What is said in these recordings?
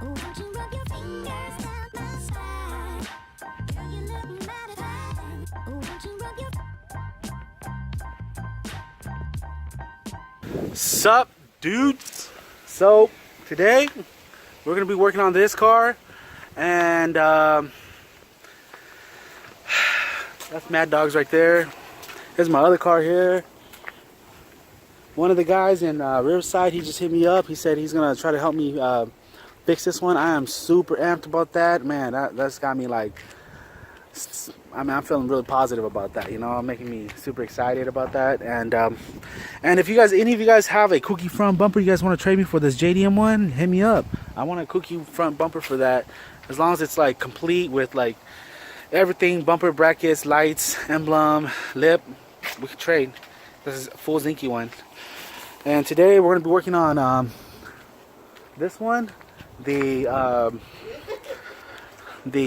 won't you rub your fingers down my spine? Girl, you look mighty fine. Oh, won't you rub your... Sup, dudes? So today we're gonna be working on this car, and that's Mad Dogs right there. Here's my other car here. One of the guys in Riverside, he just hit me up. He said he's gonna try to help me fix this one. I am super amped about that, man. That's got me like, I mean, I'm feeling really positive about that. You know, making me super excited about that. And if you guys, any of you guys have a kooky front bumper, you guys want to trade me for this JDM one, hit me up. I want a kooky front bumper for that, as long as it's like complete with like everything, bumper, brackets, lights, emblem, lip. We can trade. This is a full Zinky one. And today we're going to be working on this one, the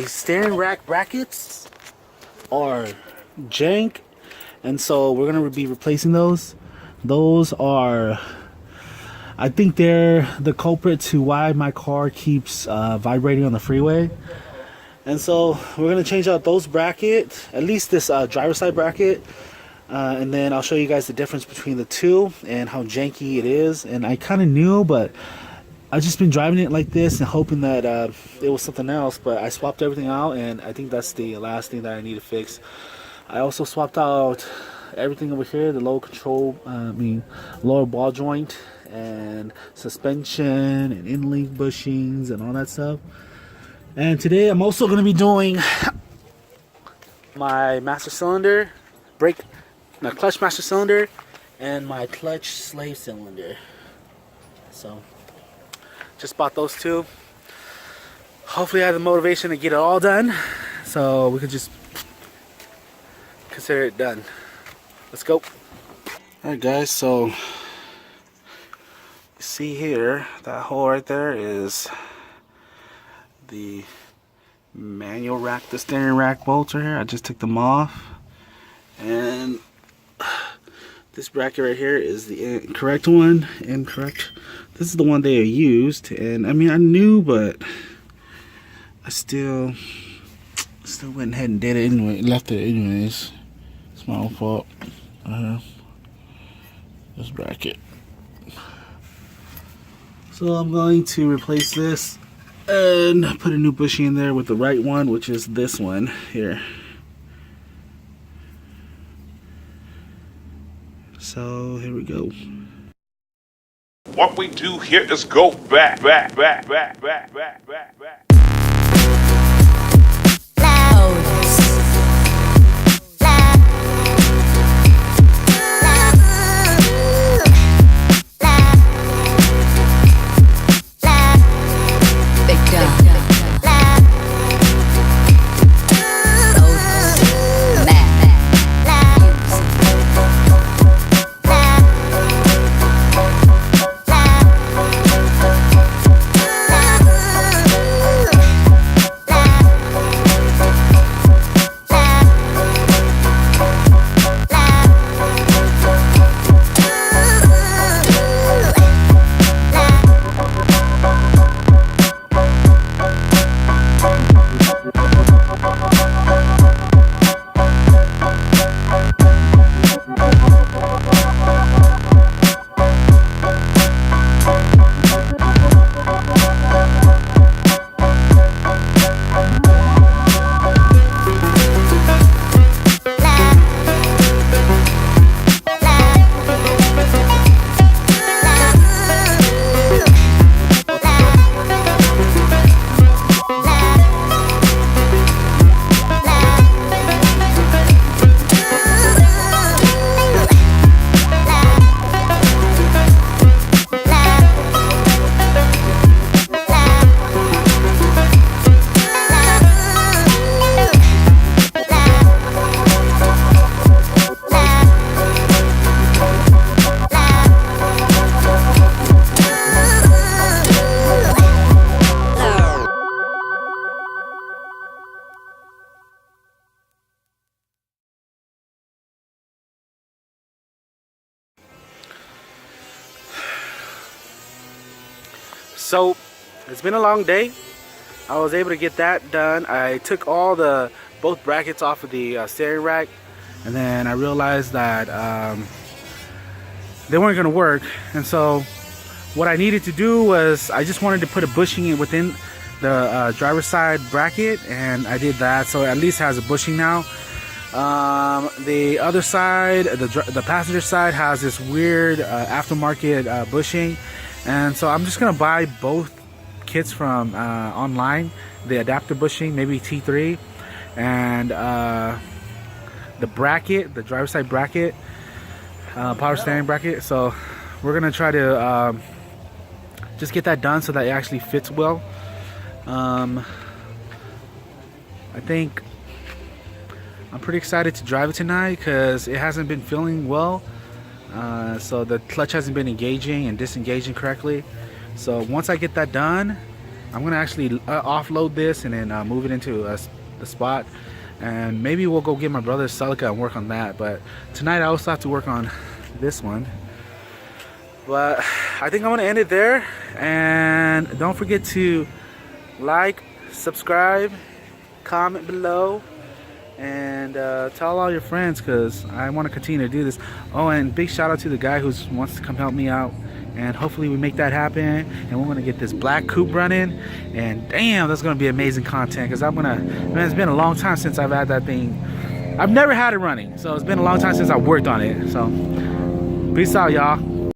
steering rack brackets are jank, and so we're going to be replacing those. Those are, I think they're the culprit to why my car keeps vibrating on the freeway. And so we're going to change out those brackets, at least this driver side bracket. And then I'll show you guys the difference between the two and how janky it is. And I kind of knew, but I've just been driving it like this and hoping that it was something else. But I swapped everything out, and I think that's the last thing that I need to fix. I also swapped out everything over here, the lower control, lower ball joint and suspension and in-link bushings and all that stuff. And today I'm also going to be doing my master cylinder, clutch master cylinder, and my clutch slave cylinder. So just bought those two. Hopefully I have the motivation to get it all done, so we could just consider it done. Let's go. Alright guys, so you see here, that hole right there is the manual rack, the steering rack bolts right here. I just took them off, and this bracket right here is the incorrect one. This is the one they used, and I mean, I knew, but I still went ahead and did it anyway. Left it anyways. It's my own fault. This bracket. So I'm going to replace this and put a new bushing in there with the right one, which is this one here. So here we go. What we do here is go back. So it's been a long day. I was able to get that done. I took all both brackets off of the steering rack, and then I realized that they weren't going to work. And so what I needed to do was I just wanted to put a bushing in within the driver's side bracket, and I did that, so it at least has a bushing now. The other side, the passenger side, has this weird aftermarket bushing, and so I'm just gonna buy both kits from online, the adapter bushing, maybe T3, and the bracket, the driver's side bracket, power steering bracket. So we're gonna try to just get that done so that it actually fits well. I think I'm pretty excited to drive it tonight because it hasn't been feeling well. So the clutch hasn't been engaging and disengaging correctly. So once I get that done, I'm gonna actually offload this and then move it into a spot, and maybe we'll go get my brother's Celica and work on that. But tonight I also have to work on this one. But I think I'm gonna end it there, and don't forget to like, subscribe, comment below, and tell all your friends, because I want to continue to do this. Oh, and big shout out to the guy who wants to come help me out, and hopefully we make that happen, and we're gonna get this black coupe running. And damn, that's gonna be amazing content, because man, it's been a long time since I've had that thing. I've never had it running, so it's been a long time since I worked on it. So peace out, y'all.